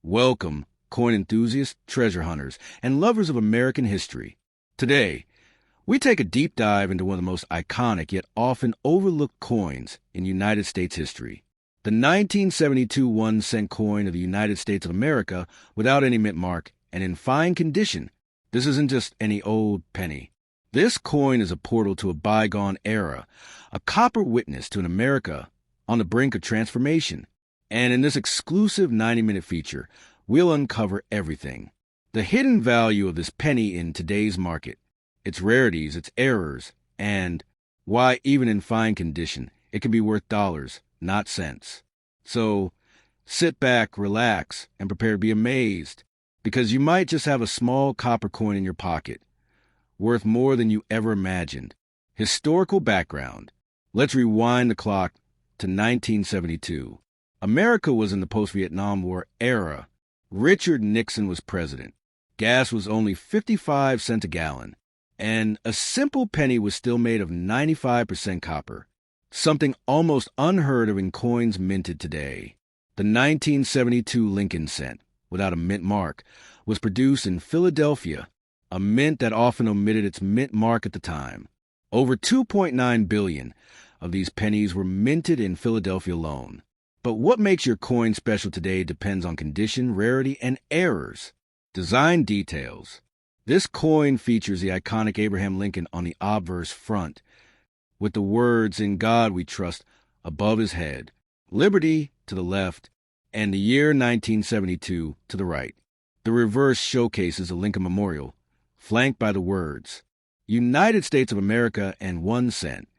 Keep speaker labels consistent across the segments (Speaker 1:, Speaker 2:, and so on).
Speaker 1: Welcome, coin enthusiasts, treasure hunters, and lovers of American history. Today, we take a deep dive into one of the most iconic yet often overlooked coins in United States history. The 1972 1-cent coin of the United States of America without any mint mark and in fine condition. This isn't just any old penny. This coin is a portal to a bygone era, a copper witness to an America on the brink of transformation. And in this exclusive 90-minute feature, we'll uncover everything. The hidden value of this penny in today's market, its rarities, its errors, and why, even in fine condition, it can be worth dollars, not cents. So, sit back, relax, and prepare to be amazed, because you might just have a small copper coin in your pocket, worth more than you ever imagined. Historical background. Let's rewind the clock to 1972. America was in the post-Vietnam War era. Richard Nixon was president. Gas was only 55 cents a gallon, and a simple penny was still made of 95% copper, something almost unheard of in coins minted today. The 1972 Lincoln cent, without a mint mark, was produced in Philadelphia, a mint that often omitted its mint mark at the time. Over 2.9 billion of these pennies were minted in Philadelphia alone. But what makes your coin special today depends on condition, rarity, and errors. Design details. This coin features the iconic Abraham Lincoln on the obverse front, with the words "In God We Trust" above his head, Liberty to the left, and the year 1972 to the right. The reverse showcases a Lincoln Memorial, flanked by the words, United States of America and 1 cent.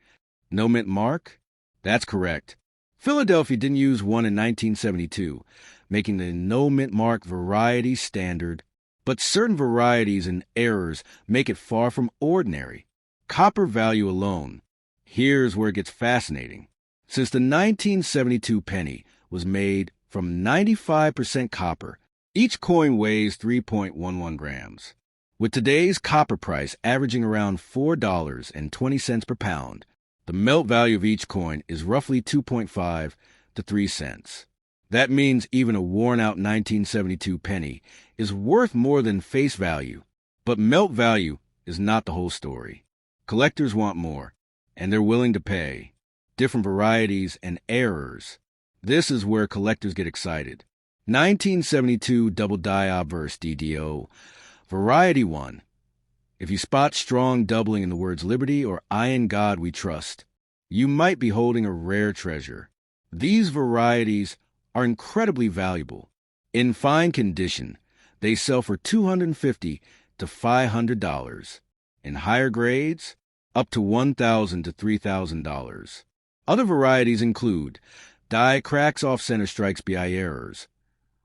Speaker 1: No mint mark? That's correct. Philadelphia didn't use one in 1972, making the no mint mark variety standard, but certain varieties and errors make it far from ordinary. Copper value alone. Here's where it gets fascinating. Since the 1972 penny was made from 95% copper, each coin weighs 3.11 grams. With today's copper price averaging around $4.20 per pound, the melt value of each coin is roughly 2.5 to 3 cents. That means even a worn-out 1972 penny is worth more than face value. But melt value is not the whole story. Collectors want more, and they're willing to pay. Different varieties and errors. This is where collectors get excited. 1972 Double Die Obverse DDO. Variety 1. If you spot strong doubling in the words Liberty or I in God We Trust, you might be holding a rare treasure. These varieties are incredibly valuable. In fine condition, they sell for $250 to $500. In higher grades, up to $1,000 to $3,000. Other varieties include die cracks off center strikes BI errors,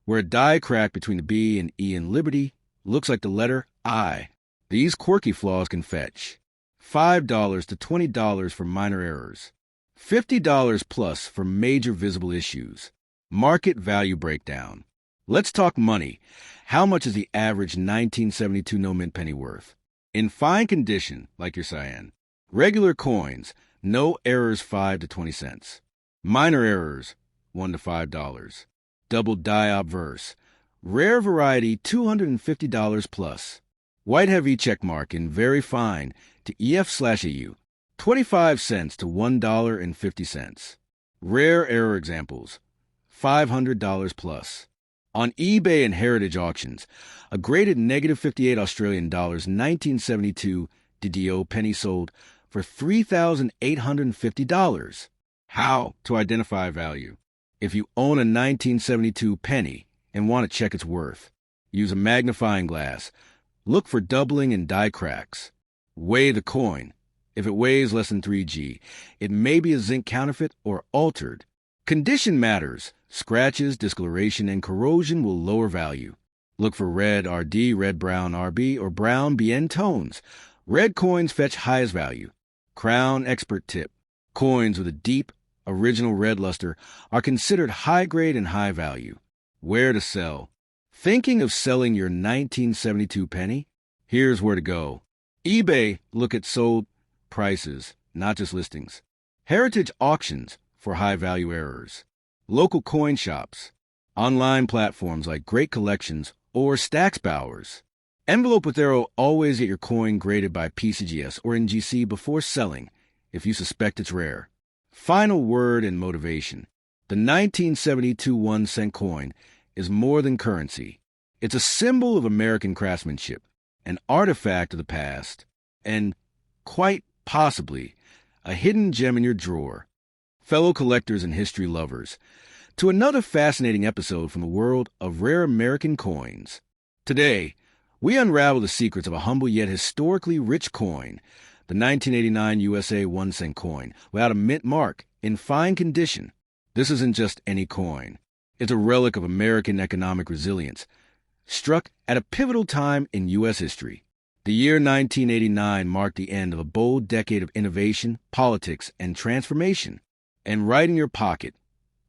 Speaker 1: where a die crack between the B and E in Liberty looks like the letter I. These quirky flaws can fetch $5 to $20 for minor errors, $50 plus for major visible issues. Market value breakdown. Let's talk money. How much is the average 1972 no mint penny worth? In fine condition, like your cyan. Regular coins, no errors 5 to 20 cents. Minor errors, $1 to $5. Double die obverse. Rare variety, $250 plus. White heavy checkmark in very fine to EF/EU, 25 cents to $1.50. Rare error examples, $500 plus. On eBay and heritage auctions, a graded -58 Australian dollars 1972 DDO penny sold for $3,850. How to identify value? If you own a 1972 penny and want to check its worth, use a magnifying glass. Look for doubling and die cracks. Weigh the coin. If it weighs less than 3G, it may be a zinc counterfeit or altered. Condition matters. Scratches, discoloration, and corrosion will lower value. Look for red RD, red-brown RB, or brown BN tones. Red coins fetch highest value. Crown expert tip. Coins with a deep, original red luster are considered high grade and high value. Where to sell? Thinking of selling your 1972 penny? Here's where to go. eBay, look at sold prices, not just listings. Heritage auctions for high-value errors. Local coin shops. online platforms like Great Collections or Stacks Bowers. Envelope with Arrow always get your coin graded by PCGS or NGC before selling if you suspect it's rare. Final word and motivation. The 1972 1-cent coin is more than currency. It's a symbol of American craftsmanship, an artifact of the past, and, quite possibly, a hidden gem in your drawer. Fellow collectors and history lovers, to another fascinating episode from the world of rare American coins. Today, we unravel the secrets of a humble yet historically rich coin, the 1989 USA 1-cent coin, without a mint mark, in fine condition. This isn't just any coin. It's a relic of American economic resilience, struck at a pivotal time in U.S. history. The year 1989 marked the end of a bold decade of innovation, politics, and transformation. And right in your pocket,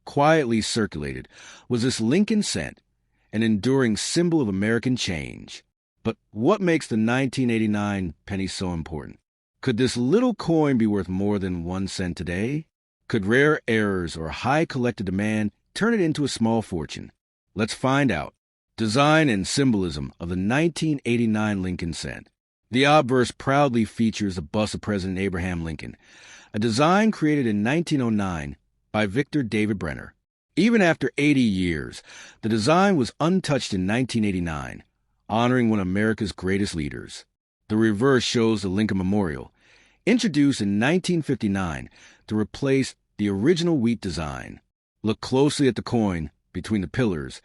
Speaker 1: quietly circulated, was this Lincoln cent, an enduring symbol of American change. But what makes the 1989 penny so important? Could this little coin be worth more than 1 cent today? Could rare errors or high collector demand turn it into a small fortune? Let's find out. Design and symbolism of the 1989 Lincoln cent. The obverse proudly features a bust of President Abraham Lincoln, a design created in 1909 by Victor David Brenner. Even after 80 years, the design was untouched in 1989, honoring one of America's greatest leaders. The reverse shows the Lincoln Memorial, introduced in 1959 to replace the original wheat design. Look closely at the coin between the pillars.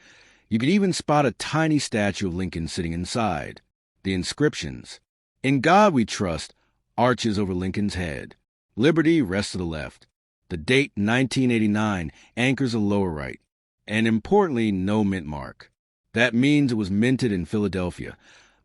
Speaker 1: You can even spot a tiny statue of Lincoln sitting inside. The inscriptions: "In God we trust," arches over Lincoln's head. "Liberty" rests to the left. The date 1989 anchors the lower right. And importantly, no mint mark. That means it was minted in Philadelphia,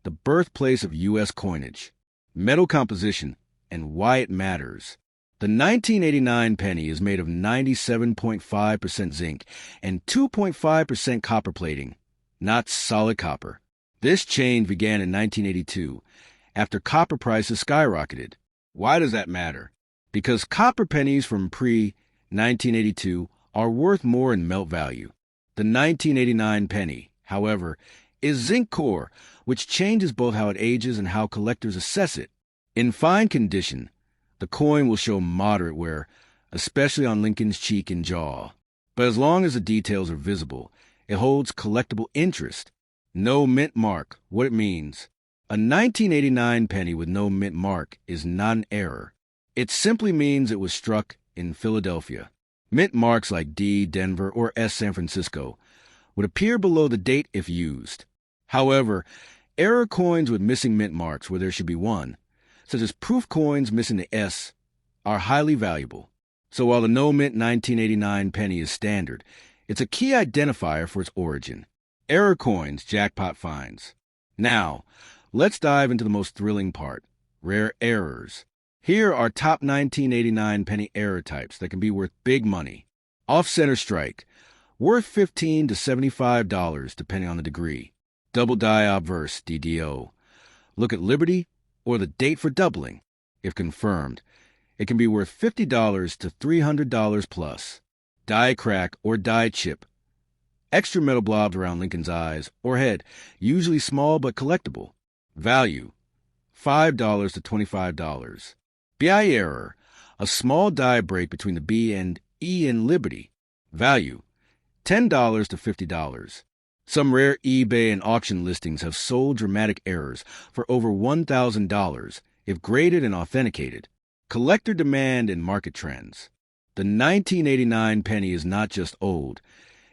Speaker 1: the birthplace of U.S. coinage. Metal composition and why it matters. The 1989 penny is made of 97.5% zinc and 2.5% copper plating, not solid copper. This change began in 1982, after copper prices skyrocketed. Why does that matter? Because copper pennies from pre-1982 are worth more in melt value. The 1989 penny, however, is zinc core, which changes both how it ages and how collectors assess it. In fine condition, the coin will show moderate wear, especially on Lincoln's cheek and jaw. But as long as the details are visible, it holds collectible interest. No mint mark. What it means: a 1989 penny with no mint mark is not an error. It simply means it was struck in Philadelphia. Mint marks like D, Denver, or S, San Francisco, would appear below the date if used. However, error coins with missing mint marks where there should be one, such as proof coins missing the S, are highly valuable. So while the no-mint 1989 penny is standard, it's a key identifier for its origin. Error coins, jackpot finds. Now, let's dive into the most thrilling part: rare errors. Here are top 1989 penny error types that can be worth big money. Off-center strike, worth $15 to $75 depending on the degree. Double die obverse, DDO. Look at Liberty or the date for doubling. If confirmed, it can be worth $50 to $300 plus. Die crack or die chip. Extra metal blobs around Lincoln's eyes or head, usually small but collectible. Value: $5 to $25. BI error, a small die break between the B and E in Liberty. Value: $10 to $50. Some rare eBay and auction listings have sold dramatic errors for over $1,000 if graded and authenticated. Collector demand and market trends. The 1989 penny is not just old.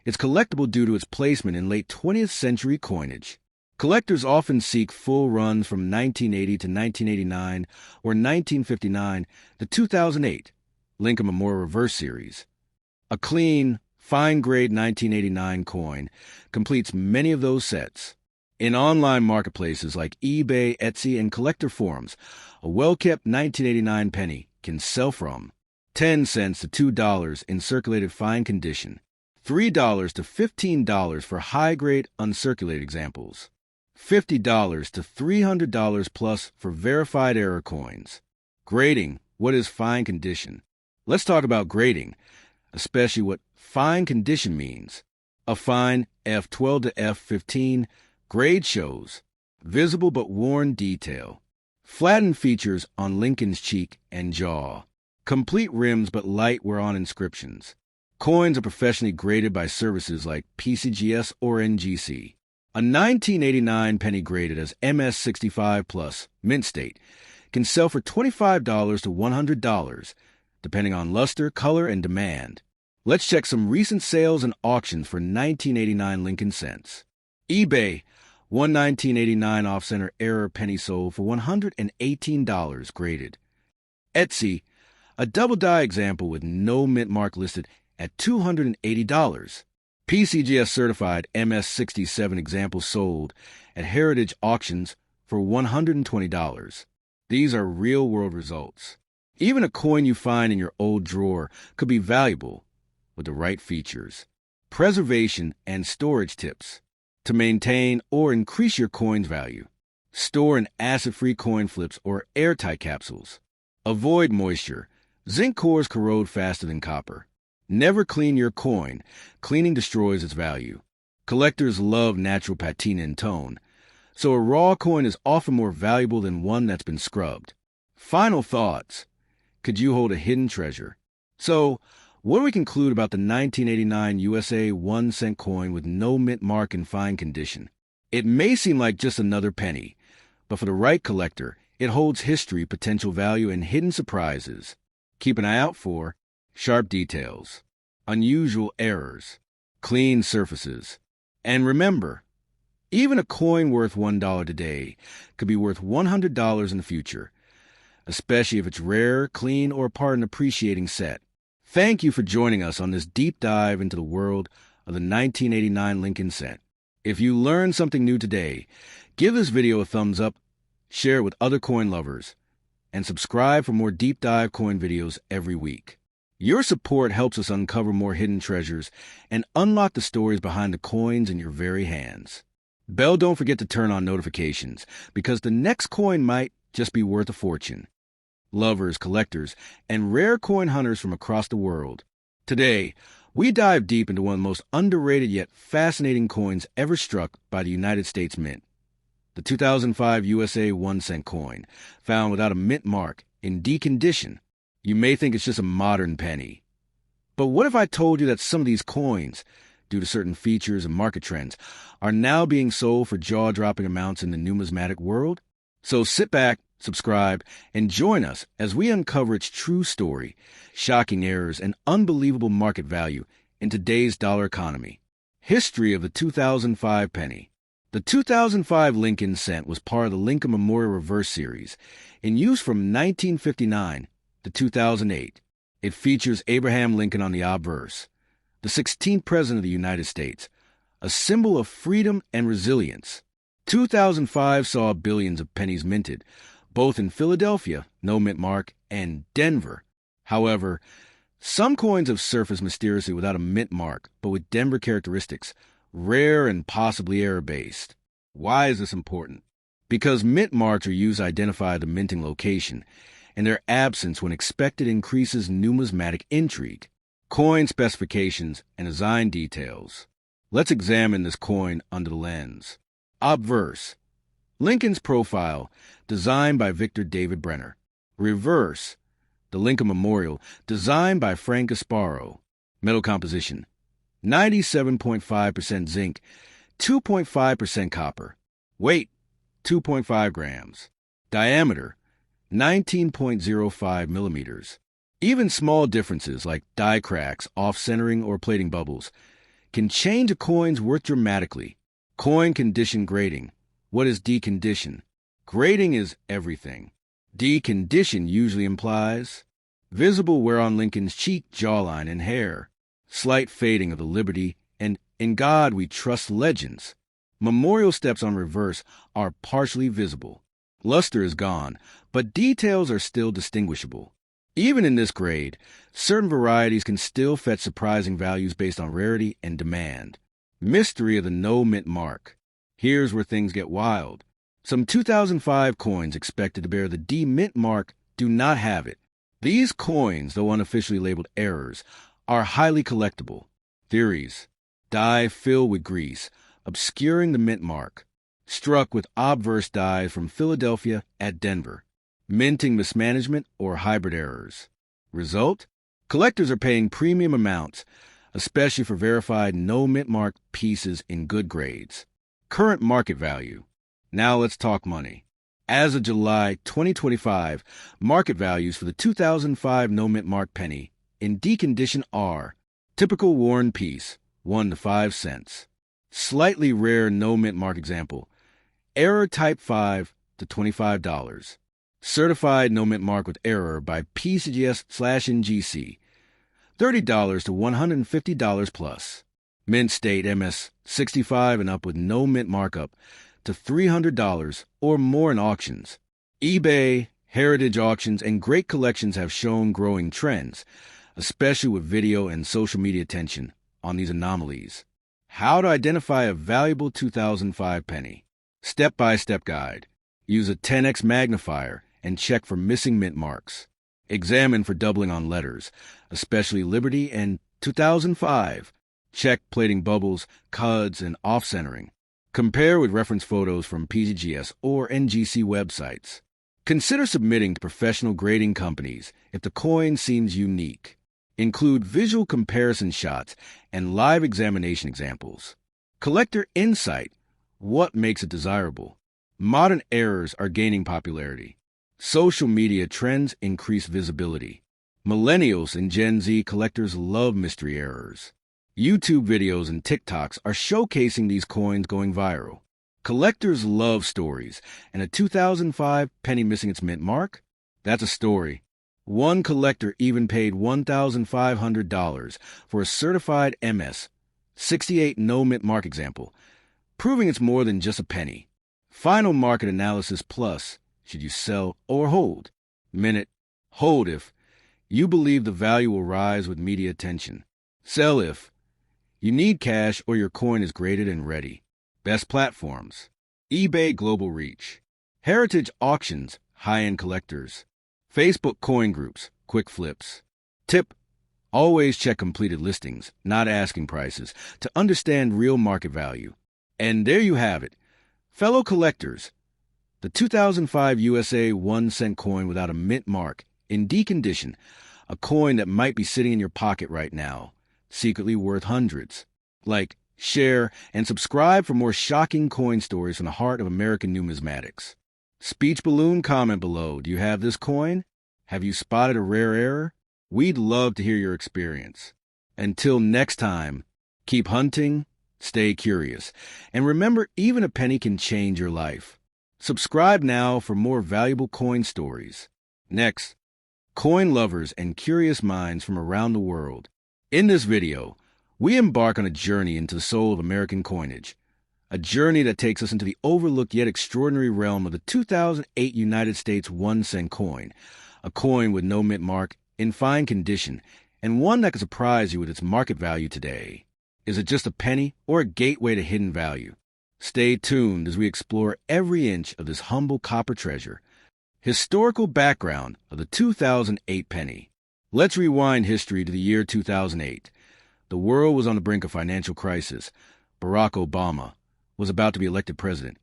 Speaker 1: It's collectible due to its placement in late 20th century coinage. Collectors often seek full runs from 1980 to 1989 or 1959 to 2008, Lincoln Memorial Reverse Series. A clean, fine-grade 1989 coin completes many of those sets. In online marketplaces like eBay, Etsy, and collector forums, a well-kept 1989 penny can sell from 10 cents to $2 in circulated fine condition, $3 to $15 for high-grade uncirculated examples, $50 to $300 plus for verified error coins. Grading: what is fine condition? Let's talk about grading, especially what fine condition means. A fine F12 to F15 grade shows visible but worn detail. Flattened features on Lincoln's cheek and jaw. Complete rims but light wear on inscriptions. Coins are professionally graded by services like PCGS or NGC. A 1989 penny graded as MS65 Plus, Mint State, can sell for $25 to $100, depending on luster, color, and demand. Let's check some recent sales and auctions for 1989 Lincoln cents. eBay, one 1989 off-center error penny sold for $118 graded. Etsy, a double die example with no mint mark listed at $280. PCGS certified MS67 examples sold at Heritage Auctions for $120. These are real-world results. Even a coin you find in your old drawer could be valuable with the right features. Preservation and storage tips to maintain or increase your coin's value. Store in acid-free coin flips or airtight capsules. Avoid moisture. Zinc cores corrode faster than copper. Never clean your coin. Cleaning destroys its value. Collectors love natural patina and tone, so a raw coin is often more valuable than one that's been scrubbed. Final thoughts. Could you hold a hidden treasure? So, what do we conclude about the 1989 USA 1-cent coin with no mint mark in fine condition? It may seem like just another penny, but for the right collector, it holds history, potential value, and hidden surprises. Keep an eye out for sharp details, unusual errors, clean surfaces. And remember, even a coin worth $1 today could be worth $100 in the future, especially if it's rare, clean, or part of an appreciating set. Thank you for joining us on this deep dive into the world of the 1989 Lincoln cent. If you learned something new today, give this video a thumbs up, share it with other coin lovers, and subscribe for more deep dive coin videos every week. Your support helps us uncover more hidden treasures and unlock the stories behind the coins in your very hands. Bell, don't forget to turn on notifications, because the next coin might just be worth a fortune. Lovers, collectors, and rare coin hunters from across the world, today we dive deep into one of the most underrated yet fascinating coins ever struck by the United States Mint. The 2005 USA 1-cent coin, found without a mint mark, in D condition. You may think it's just a modern penny. But what if I told you that some of these coins, due to certain features and market trends, are now being sold for jaw-dropping amounts in the numismatic world? So sit back, subscribe, and join us as we uncover its true story, shocking errors, and unbelievable market value in today's dollar economy. History of the 2005 penny. The 2005 Lincoln cent was part of the Lincoln Memorial Reverse Series, in use from 1959 to 2008. It features Abraham Lincoln on the obverse, the 16th President of the United States, a symbol of freedom and resilience. 2005 saw billions of pennies minted, both in Philadelphia, no mint mark, and Denver. However, some coins have surfaced mysteriously without a mint mark, but with Denver characteristics, rare and possibly error-based. Why is this important? Because mint marks are used to identify the minting location, and their absence when expected increases numismatic intrigue. Coin specifications and design details. Let's examine this coin under the lens. Obverse. Lincoln's profile, designed by Victor David Brenner. Reverse. The Lincoln Memorial, designed by Frank Gasparo. Metal composition. 97.5% zinc, 2.5% copper. Weight, 2.5 grams. Diameter, 19.05 millimeters. Even small differences like die cracks, off-centering, or plating bubbles can change a coin's worth dramatically. Coin condition grading. What is decondition? Grading is everything. Decondition usually implies visible wear on Lincoln's cheek, jawline, and hair, slight fading of the liberty, and "In God We Trust" legends. Memorial steps on reverse are partially visible. Luster is gone, but details are still distinguishable. Even in this grade, certain varieties can still fetch surprising values based on rarity and demand. Mystery of the no mint mark. Here's where things get wild. Some 2005 coins expected to bear the D mint mark do not have it. These coins, though unofficially labeled errors, are highly collectible. Theories. Die filled with grease, obscuring the mint mark. Struck with obverse die from Philadelphia at Denver, minting mismanagement or hybrid errors. Result? Collectors are paying premium amounts, especially for verified no mint mark pieces in good grades. Current market value. Now let's talk money. As of July 2025, market values for the 2005 no mint mark penny in D condition are: typical worn piece, 1 to 5 cents. Slightly rare no mint mark example, error type 5 to $25. Certified no mint mark with error by PCGS/NGC, $30 to $150 plus. Mint state MS 65 and up with no mint markup to $300 or more in auctions. eBay, heritage auctions, and great collections have shown growing trends, especially with video and social media attention on these anomalies. How to identify a valuable 2005 penny. Step-by-step guide. Use a 10x magnifier and check for missing mint marks. Examine for doubling on letters, especially Liberty and 2005. Check plating bubbles, cuds, and off-centering. Compare with reference photos from PGGS or NGC websites. Consider submitting to professional grading companies if the coin seems unique. Include visual comparison shots and live examination examples. Collector insight. What makes it desirable? Modern errors are gaining popularity. Social media trends increase visibility. Millennials and Gen Z collectors love mystery errors. YouTube videos and TikToks are showcasing these coins going viral. Collectors love stories, and a 2005 penny missing its mint mark? That's a story. One collector even paid $1,500 for a certified MS 68 no mint mark example, proving it's more than just a penny. Final market analysis plus: should you sell or hold? Minute: hold if you believe the value will rise with media attention. Sell if you need cash or your coin is graded and ready. Best platforms: eBay global reach, heritage auctions, high-end collectors, Facebook coin groups, quick flips. Tip: always check completed listings, not asking prices, to understand real market value. And there you have it. Fellow collectors, the 2005 USA 1-cent coin without a mint mark, in D condition, a coin that might be sitting in your pocket right now, secretly worth hundreds. Like, share, and subscribe for more shocking coin stories from the heart of American numismatics. Speech balloon comment below. Do you have this coin? Have you spotted a rare error? We'd love to hear your experience. Until next time, keep hunting, stay curious, and remember, even a penny can change your life. Subscribe now for more valuable coin stories. Next, coin lovers and curious minds from around the world. In this video, we embark on a journey into the soul of American coinage, a journey that takes us into the overlooked yet extraordinary realm of the 2008 United States 1-cent coin, a coin with no mint mark, in fine condition, and one that could surprise you with its market value today. Is it just a penny or a gateway to hidden value? Stay tuned as we explore every inch of this humble copper treasure. Historical background of the 2008 penny. Let's rewind history to the year 2008. The world was on the brink of financial crisis. Barack Obama was about to be elected president.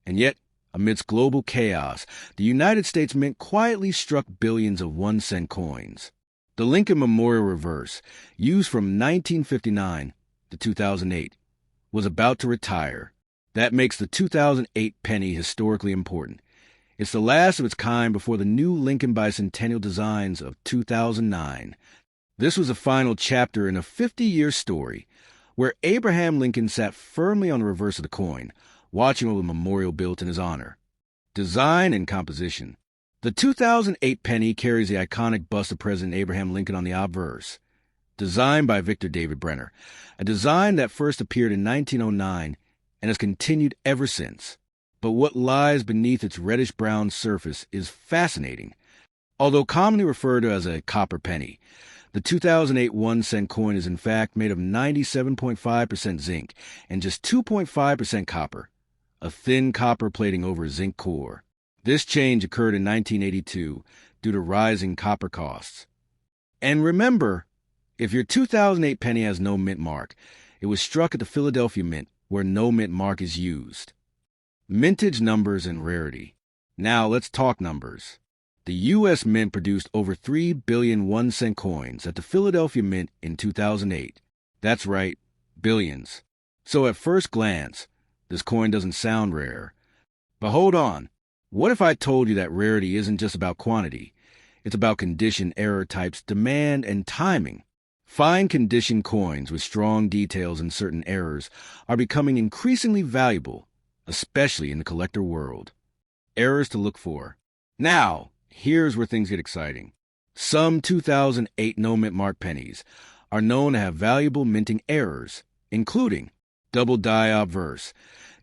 Speaker 1: And yet, amidst global chaos, the United States Mint quietly struck billions of 1-cent coins. The Lincoln Memorial Reverse, used from 1959 to 2008, was about to retire. That makes the 2008 penny historically important. It's the last of its kind before the new Lincoln Bicentennial designs of 2009. This was the final chapter in a 50-year story where Abraham Lincoln sat firmly on the reverse of the coin, watching over the memorial built in his honor. Design and composition. The 2008 penny carries the iconic bust of President Abraham Lincoln on the obverse. Designed by Victor David Brenner, a design that first appeared in 1909 and has continued ever since. But what lies beneath its reddish-brown surface is fascinating. Although commonly referred to as a copper penny, the 2008 1-cent coin is in fact made of 97.5% zinc and just 2.5% copper, a thin copper plating over a zinc core. This change occurred in 1982 due to rising copper costs. And remember, if your 2008 penny has no mint mark, It was struck at the Philadelphia Mint, where no mint mark is used. Mintage numbers and rarity. Now let's talk numbers. The U.S. Mint produced over 3 billion 1-cent coins at the Philadelphia Mint in 2008. That's right, billions. So at first glance, this coin doesn't sound rare. But hold on. What if I told you that rarity isn't just about quantity? It's about condition, error types, demand, and timing. Fine condition coins with strong details and certain errors are becoming increasingly valuable, especially in the collector world. Errors to look for. Now, here's where things get exciting. Some 2008 no-mint mark pennies are known to have valuable minting errors, including double die obverse.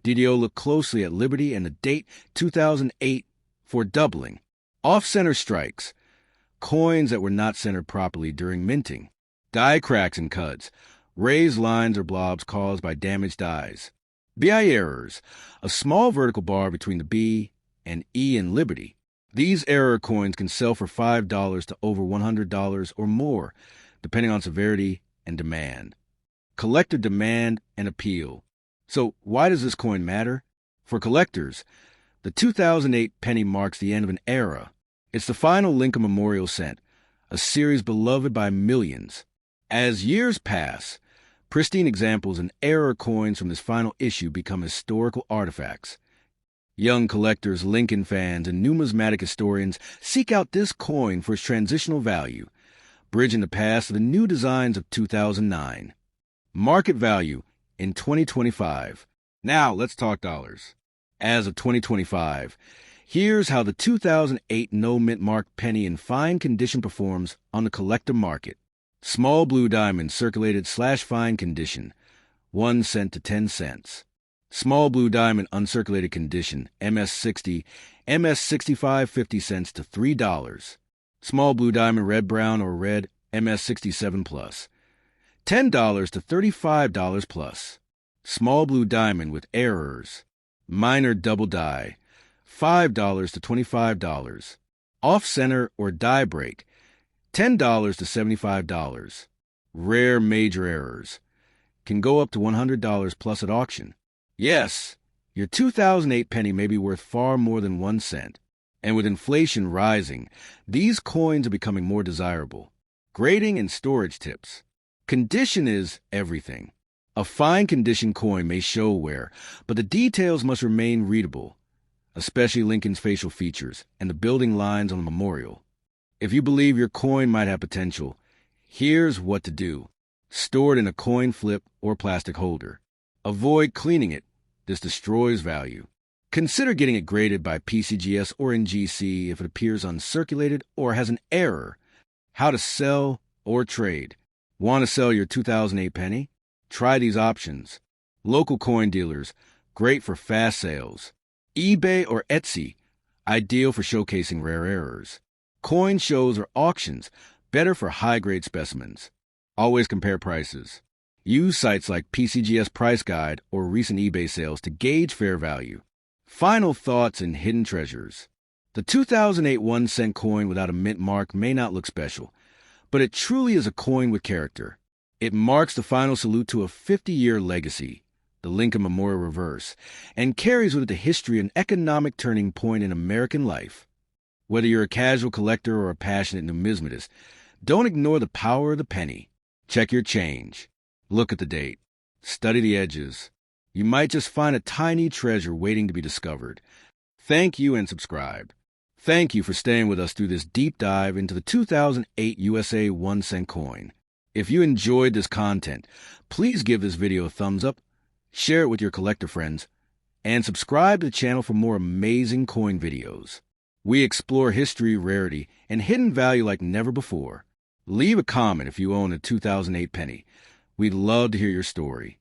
Speaker 1: DDO looked closely at Liberty and the date 2008 for doubling. Off-center strikes, coins that were not centered properly during minting. Die cracks and cuts, raised lines or blobs caused by damaged dies. BI errors, a small vertical bar between the B and E in Liberty. These error coins can sell for $5 to over $100 or more, depending on severity and demand. Collector demand and appeal. So why does this coin matter? For collectors, the 2008 penny marks the end of an era. It's the final Lincoln Memorial cent, a series beloved by millions. As years pass, pristine examples and error coins from this final issue become historical artifacts. Young collectors, Lincoln fans, and numismatic historians seek out this coin for its transitional value, bridging the past to the new designs of 2009. Market value in 2025. Now let's talk dollars. As of 2025, here's how the 2008 no-mint mark penny in fine condition performs on the collector market. Small blue diamond circulated / fine condition, 1 cent to 10 cents. Small blue diamond uncirculated condition, MS60, MS65 50 cents to $3. Small blue diamond red brown or red, MS67 plus, $10 to $35 plus. Small blue diamond with errors, minor double die, $5 to $25. Off-center or die break, $10 to $75. Rare major errors, can go up to $100 plus at auction. Yes, your 2008 penny may be worth far more than 1 cent. And with inflation rising, these coins are becoming more desirable. Grading and storage tips. Condition is everything. A fine condition coin may show wear, but the details must remain readable, especially Lincoln's facial features and the building lines on the memorial. If you believe your coin might have potential, here's what to do. Store it in a coin flip or plastic holder. Avoid cleaning it. This destroys value. Consider getting it graded by PCGS or NGC if it appears uncirculated or has an error. How to sell or trade. Want to sell your 2008 penny? Try these options. Local coin dealers, great for fast sales. eBay or Etsy, ideal for showcasing rare errors. Coin shows or auctions, better for high-grade specimens. Always compare prices. Use sites like PCGS Price Guide or recent eBay sales to gauge fair value. Final thoughts and hidden treasures. The 2008 1-cent coin without a mint mark may not look special, but it truly is a coin with character. It marks the final salute to a 50-year legacy, the Lincoln Memorial Reverse, and carries with it the history and economic turning point in American life. Whether you're a casual collector or a passionate numismatist, don't ignore the power of the penny. Check your change. Look at the date. Study the edges. You might just find a tiny treasure waiting to be discovered. Thank you and subscribe. Thank you for staying with us through this deep dive into the 2008 USA 1-cent coin. If you enjoyed this content, please give this video a thumbs up, share it with your collector friends, and subscribe to the channel for more amazing coin videos. We explore history, rarity, and hidden value like never before. Leave a comment if you own a 2008 penny. We'd love to hear your story.